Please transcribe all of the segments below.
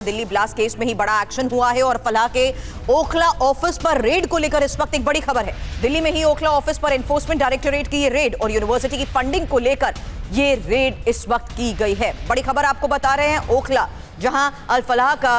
Delhi blast case में ही बड़ा action हुआ है और फलाह के ओखला ऑफिस पर रेड को लेकर इस वक्त एक बड़ी खबर है। दिल्ली में ही ओखला ऑफिस पर एनफोर्समेंट डायरेक्टोरेट की ये रेड और यूनिवर्सिटी की फंडिंग को लेकर ये रेड इस वक्त की गई है। बड़ी खबर आपको बता रहे हैं ओखला, जहां अल फलाह का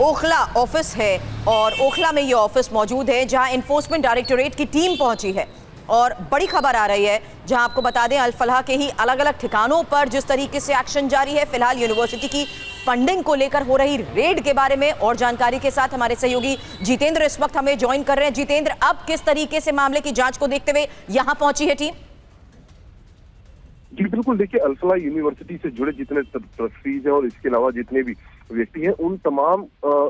ओखला ऑफिस है और ओखला में ये ऑफिस मौजूद है जहां एनफोर्समेंट डायरेक्टोरेट की टीम पहुंची है। और बड़ी खबर आ रही है जहां आपको बता दें अल फलाह के ही अलग अलग ठिकानों पर जिस तरीके से एक्शन जारी है। फिलहाल यूनिवर्सिटी की फंडिंग को लेकर हो रही रेड के बारे में और जानकारी के साथ हमारे सहयोगी जितेंद्र इस वक्त हमें ज्वाइन कर रहे हैं। जितेंद्र, अब किस तरीके से मामले की जांच को देखते हुए यहां पहुंची है टीम? जी बिल्कुल, देखिए अल फलाह यूनिवर्सिटी से जुड़े जितने ट्रस्टीज हैं और इसके अलावा जितने भी व्यक्ति हैं उन तमाम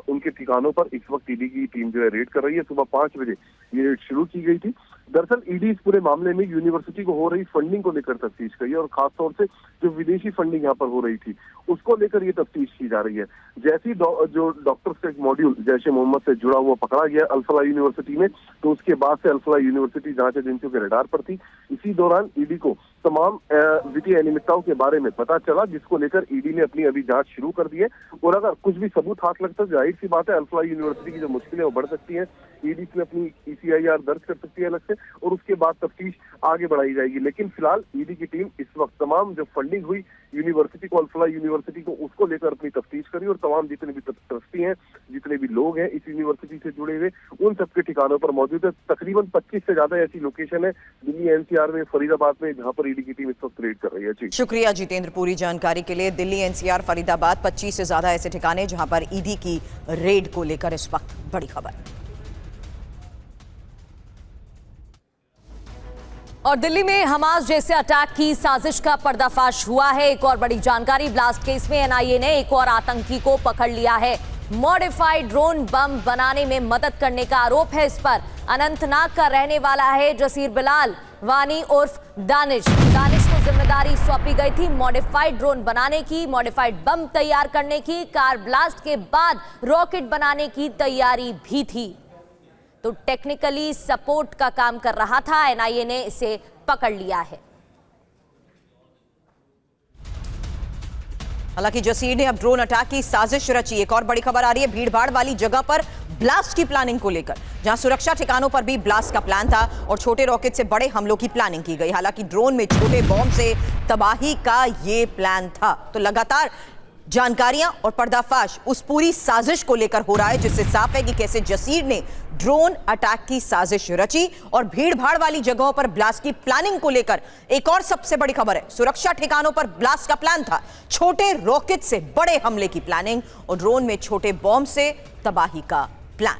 उनके ठिकानों पर इस वक्त ईडी की टीम जो है रेड कर रही है। सुबह 5 बजे ये रेड शुरू की गई थी। दरअसल ईडी इस पूरे मामले में यूनिवर्सिटी को हो रही फंडिंग को लेकर तफ्तीश करी है और खासतौर से जो विदेशी फंडिंग यहाँ पर हो रही थी उसको लेकर ये तफ्तीश की जा रही है। जैसे ही जो डॉक्टर्स का एक मॉड्यूल जैश-ए मोहम्मद से जुड़ा हुआ पकड़ा गया अल फलाह यूनिवर्सिटी में, तो उसके बाद से अल फलाह यूनिवर्सिटी जांच एजेंसियों के रडार पर थी। इसी दौरान ईडी को तमाम वित्तीय अनियमितताओं के बारे में पता चला, जिसको लेकर ईडी ने अपनी अभी जांच शुरू कर दी है। और अगर कुछ भी सबूत हाथ लगता है जाहिर सी बात है अल फलाह यूनिवर्सिटी की जो मुश्किलें वो बढ़ सकती हैं। ईडी इसमें अपनी ECIR दर्ज कर सकती है अलग से और उसके बाद तफ्तीश आगे बढ़ाई जाएगी। लेकिन फिलहाल ईडी की टीम इस वक्त तमाम जो फंडिंग हुई यूनिवर्सिटी को, अल फलाह यूनिवर्सिटी को, उसको लेकर अपनी तफ्तीश करी और तमाम जितने भी ट्रस्टी हैं, जितने भी लोग हैं इस यूनिवर्सिटी से जुड़े हुए, उन सबके ठिकानों पर मौजूद है। तकरीबन 25 से ज्यादा ऐसी लोकेशन है दिल्ली NCR में, फरीदाबाद में, जहां पर ईडी की टीम इस वक्त रेड कर रही है। जी शुक्रिया जितेंद्र पूरी जानकारी के लिए। दिल्ली NCR फरीदाबाद 25 से ज्यादा ऐसे ठिकाने जहां पर ईडी की रेड को लेकर इस वक्त बड़ी खबर। और दिल्ली में हमास जैसे अटैक की साजिश का पर्दाफाश हुआ है। एक और बड़ी जानकारी, ब्लास्ट केस में NIA ने एक और आतंकी को पकड़ लिया है। मॉडिफाइड ड्रोन बम बनाने में मदद करने का आरोप है इस पर। अनंतनाग का रहने वाला है जसीर बिलाल वानी उर्फ दानिश को जिम्मेदारी सौंपी गई थी मॉडिफाइड ड्रोन बनाने की, मॉडिफाइड बम तैयार करने की, कार ब्लास्ट के बाद रॉकेट बनाने की तैयारी भी थी। तो टेक्निकली सपोर्ट का काम कर रहा था। NIA ने इसे पकड़ लिया है। हालांकि जसीर ने अब ड्रोन अटैक की साजिश रची। एक और बड़ी खबर आ रही है भीड़भाड़ वाली जगह पर ब्लास्ट की प्लानिंग को लेकर, जहां सुरक्षा ठिकानों पर भी ब्लास्ट का प्लान था और छोटे रॉकेट से बड़े हमलों की प्लानिंग की गई। हालांकि ड्रोन में छोटे बॉम्ब से तबाही का ये प्लान था। तो लगातार जानकारियां और पर्दाफाश उस पूरी साजिश को लेकर हो रहा है, जिससे साफ है कि कैसे जसीर ने ड्रोन अटैक की साजिश रची और भीड़-भाड़ वाली जगहों पर ब्लास्ट की प्लानिंग को लेकर एक और सबसे बड़ी खबर है। सुरक्षा ठिकानों पर ब्लास्ट का प्लान था, छोटे रॉकेट से बड़े हमले की प्लानिंग और ड्रोन में छोटे बॉम्ब से तबाही का प्लान।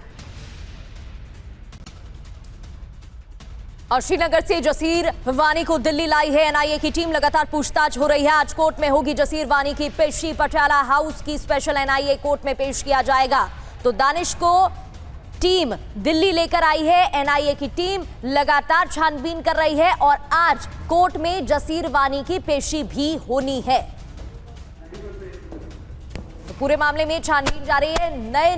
और श्रीनगर से जसीर वानी को दिल्ली लाई है NIA की टीम। लगातार पूछताछ हो रही है। आज कोर्ट में होगी जसीर वानी की पेशी। पटियाला हाउस की स्पेशल NIA कोर्ट में पेश किया जाएगा। तो दानिश को टीम दिल्ली लेकर आई है। NIA की टीम लगातार छानबीन कर रही है और आज कोर्ट में जसीर वानी की पेशी भी होनी है। पूरे मामले में छानबीन जारी है।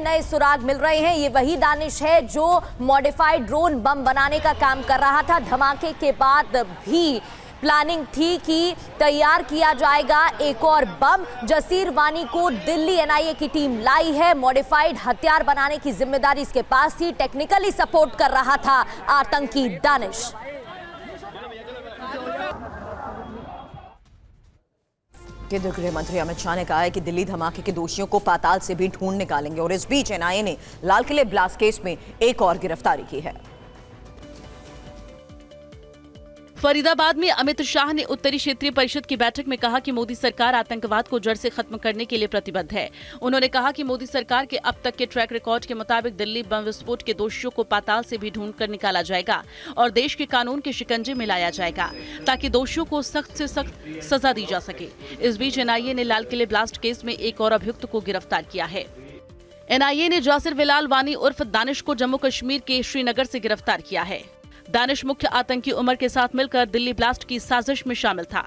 नए सुराग मिल रहे हैं। ये वही दानिश है जो मॉडिफाइड ड्रोन बम बनाने का काम कर रहा था। धमाके के बाद भी प्लानिंग थी कि तैयार किया जाएगा एक और बम। जसीर वानी को दिल्ली NIA की टीम लाई है। मॉडिफाइड हथियार बनाने की जिम्मेदारी इसके पास थी। टेक्निकली सपोर्ट कर रहा था आतंकी दानिश। केंद्रीय गृह मंत्री अमित शाह ने कहा है कि दिल्ली धमाके के दोषियों को पाताल से भी ढूंढ निकालेंगे। और इस बीच NIA ने लाल किले ब्लास्ट केस में एक और गिरफ्तारी की है। फरीदाबाद में अमित शाह ने उत्तरी क्षेत्रीय परिषद की बैठक में कहा कि मोदी सरकार आतंकवाद को जड़ से खत्म करने के लिए प्रतिबद्ध है। उन्होंने कहा कि मोदी सरकार के अब तक के ट्रैक रिकॉर्ड के मुताबिक दिल्ली बम विस्फोट के दोषियों को पाताल से भी ढूंढकर निकाला जाएगा और देश के कानून के शिकंजे में लाया जाएगा ताकि दोषियों को सख्त से सख्त सजा दी जा सके। इस बीच NIA ने लाल किले ब्लास्ट केस में एक और अभियुक्त को गिरफ्तार किया है। NIA ने जसीर बिलाल वानी उर्फ दानिश को जम्मू कश्मीर के श्रीनगर से गिरफ्तार किया है। दानिश मुख्य आतंकी उमर के साथ मिलकर दिल्ली ब्लास्ट की साजिश में शामिल था।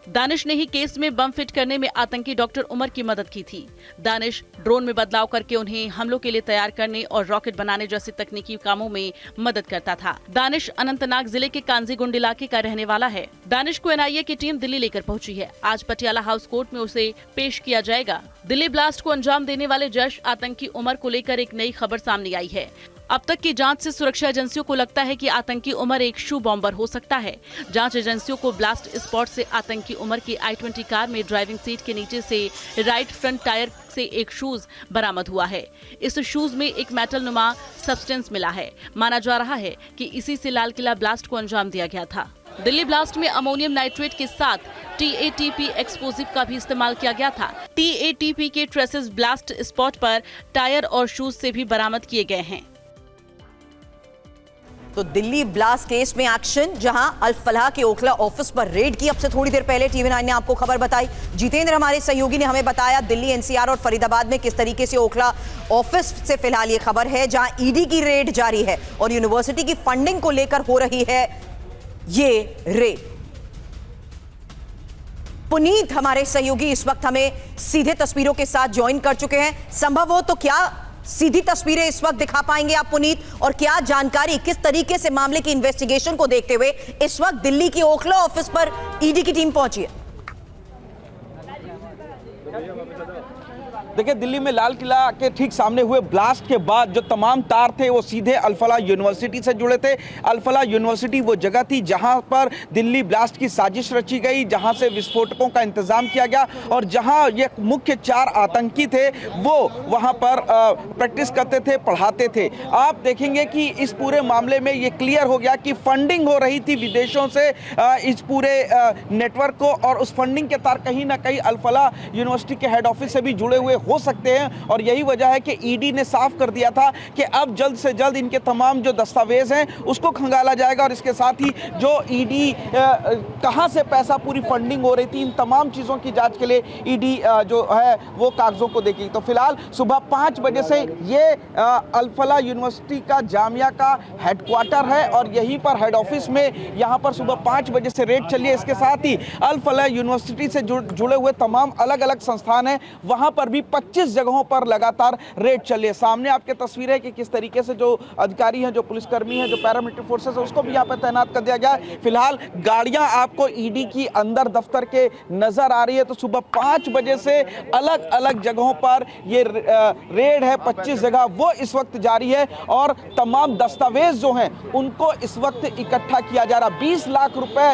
दानिश ने ही केस में बम फिट करने में आतंकी डॉक्टर उमर की मदद की थी। दानिश ड्रोन में बदलाव करके उन्हें हमलों के लिए तैयार करने और रॉकेट बनाने जैसे तकनीकी कामों में मदद करता था। दानिश अनंतनाग जिले के कांजीगुंड इलाके का रहने वाला है। दानिश को एनआईए की टीम दिल्ली लेकर पहुंची है। आज पटियाला हाउस कोर्ट में उसे पेश किया जाएगा। दिल्ली ब्लास्ट को अंजाम देने वाले जैश आतंकी उमर को लेकर एक नई खबर सामने आई है। अब तक की जांच से सुरक्षा एजेंसियों को लगता है कि आतंकी उमर एक शू बॉम्बर हो सकता है। जांच एजेंसियों को ब्लास्ट स्पॉट से आतंकी उमर की i20 कार में ड्राइविंग सीट के नीचे से राइट फ्रंट टायर से एक शूज बरामद हुआ है। इस शूज में एक मेटल नुमा सब्सटेंस मिला है। माना जा रहा है कि इसी से लाल किला ब्लास्ट को अंजाम दिया गया था। दिल्ली ब्लास्ट में अमोनियम नाइट्रेट के साथ TATP एक्सप्लोजिव का भी इस्तेमाल किया गया था। TATP के ट्रेसेस ब्लास्ट स्पॉट पर टायर और शूज से भी बरामद किए गए हैं। तो दिल्ली ब्लास्ट केस में एक्शन, जहां अल फलाह के ओखला ऑफिस पर रेड की। अब से थोड़ी देर पहले TV9 ने आपको खबर बताई। जितेंद्र हमारे सहयोगी ने हमें बताया दिल्ली NCR और फरीदाबाद में किस तरीके से ओखला ऑफिस से फिलहाल ये खबर है, जहां ईडी की रेड जारी है और यूनिवर्सिटी की फंडिंग को लेकर हो रही है ये रेड। पुनीत हमारे सहयोगी इस वक्त हमें सीधे तस्वीरों के साथ ज्वाइन कर चुके हैं। संभव हो तो क्या सीधी तस्वीरें इस वक्त दिखा पाएंगे आप पुनीत, और क्या जानकारी किस तरीके से मामले की इन्वेस्टिगेशन को देखते हुए इस वक्त दिल्ली की ओखला ऑफिस पर ईडी की टीम पहुंची है? देखिए, दिल्ली में लाल किला के ठीक सामने हुए ब्लास्ट के बाद जो तमाम तार थे वो सीधे अल फलाह यूनिवर्सिटी से जुड़े थे। अल फलाह यूनिवर्सिटी वो जगह थी जहां पर दिल्ली ब्लास्ट की साजिश रची गई, जहां से विस्फोटकों का इंतजाम किया गया और जहां ये मुख्य 4 आतंकी थे वो वहां पर प्रैक्टिस करते थे, पढ़ाते थे। आप देखेंगे कि इस पूरे मामले में ये क्लियर हो गया कि फंडिंग हो रही थी विदेशों से इस पूरे नेटवर्क को, और उस फंडिंग के तार कहीं ना कहीं अल फलाह यूनिवर्सिटी के हेड ऑफिस से भी जुड़े हुए हो सकते हैं। और यही वजह है कि ईडी ने साफ कर दिया था कि अब जल्द से जल्द इनके तमाम जो दस्तावेज हैं उसको खंगाला जाएगा, और इसके साथ ही जो ईडी कहां से पैसा पूरी फंडिंग हो रही थी, इन तमाम चीज़ों की जांच के लिए ईडी जो है वो कागजों को देखेगी। तो फिलहाल सुबह 5 बजे से ये अल फलाह यूनिवर्सिटी का जामिया का हेडक्वार्टर है और यहीं पर हेड ऑफिस में यहाँ पर सुबह 5 बजे से रेड चली है। इसके साथ ही अल फलाह यूनिवर्सिटी से जुड़े हुए तमाम अलग अलग संस्थान हैं, वहाँ पर भी 25 जगहों पर लगातार रेड चली है। सामने आपके तस्वीर है कि किस तरीके से जो अधिकारी हैं, जो पुलिसकर्मी हैं, जो पैरामिलिट्री फोर्सेस है, उसको भी यहाँ पर तैनात कर दिया गया है। फिलहाल गाड़ियां आपको ईडी की अंदर दफ्तर के नजर आ रही है। तो सुबह 5 बजे से अलग अलग जगहों पर ये रेड है, 25 जगह वो इस वक्त जारी है और तमाम दस्तावेज जो हैं उनको इस वक्त इकट्ठा किया जा रहा। 20 लाख रुपए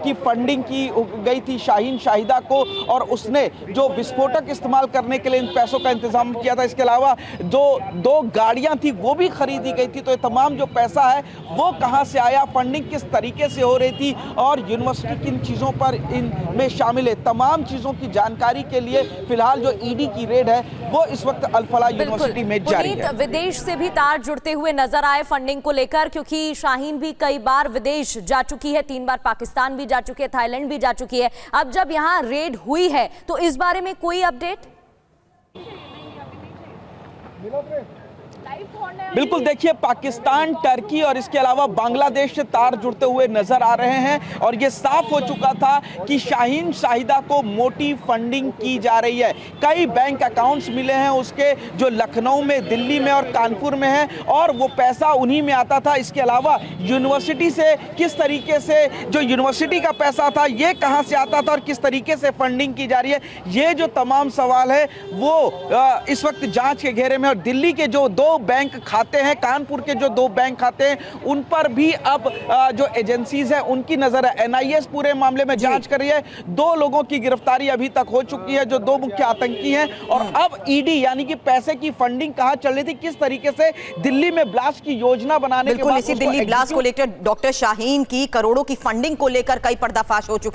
की फंडिंग की गई थी शाहीन शाहिदा को, और उसने जो विस्फोटक इस्तेमाल करने के लिए इन पैसों का इंतजाम किया था। इसके अलावा जो 2 गाड़ियां थी वो भी खरीदी गई थी। तो ये तमाम जो पैसा है वो कहां से आया, फंडिंग किस तरीके से हो रही थी और यूनिवर्सिटी किन चीजों पर इनमें शामिल है, तमाम चीजों की जानकारी के लिए फिलहाल जो ईडी की रेड है वो इस वक्त अल फलाह यूनिवर्सिटी में जारी है। विदेश से भी तार जुड़ते हुए नजर आए फंडिंग को लेकर, क्योंकि शाहीन भी कई बार विदेश जा चुकी है, 3 बार पाकिस्तान भी जा चुकी है, थाईलैंड भी जा चुकी है। अब जब यहाँ रेड हुई है तो इस बारे में कोई अपडेट? बिल्कुल, देखिए, पाकिस्तान, टर्की और इसके अलावा बांग्लादेश से तार जुड़ते हुए नजर आ रहे हैं और ये साफ हो चुका था कि शाहीन शाहिदा को मोटी फंडिंग की जा रही है। कई बैंक अकाउंट्स मिले हैं उसके, जो लखनऊ में, दिल्ली में और कानपुर में हैं, और वो पैसा उन्हीं में आता था। इसके अलावा यूनिवर्सिटी से किस तरीके से जो यूनिवर्सिटी का पैसा था ये कहां से आता था और किस तरीके से फंडिंग की जा रही है, ये जो तमाम सवाल है वो इस वक्त जांच के घेरे में। और दिल्ली के जो 2 बैंक खाते हैं, कानपुर के जो 2 बैंक खाते हैं, उन पर भी अब जो एजेंसीज है उनकी नजर है। NIA पूरे मामले में जांच कर रही है। 2 लोगों की गिरफ्तारी अभी तक हो चुकी है जो 2 मुख्य आतंकी हैं, और अब ईडी यानी कि पैसे की फंडिंग कहां चल रही थी, किस तरीके से दिल्ली में ब्लास्ट की योजना बनाने के बाद इसी दिल्ली ब्लास्ट को लेकर डॉक्टर शाहीन की करोड़ों की फंडिंग को लेकर कई पर्दाफाश हो चुके हैं।